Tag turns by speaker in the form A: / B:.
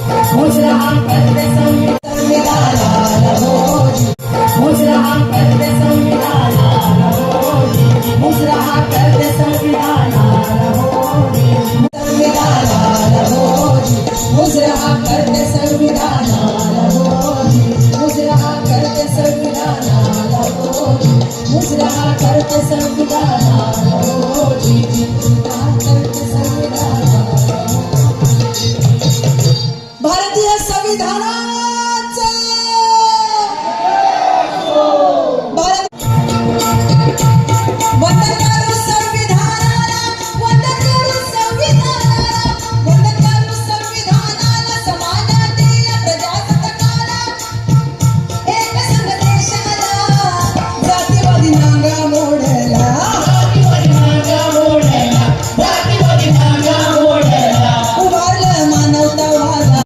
A: मुजरा करते संविधानाला होजी, मुजरा करते संविधानाला होजी, मुजरा करते संविधानाला होजी, संविधानाला होजी, मुजरा करते संविधानाला होजी, मुजरा करते संविधानाला होजी, मुजरा करते संविधानाला होजी, करते संविधानाला। भारतीय संविधान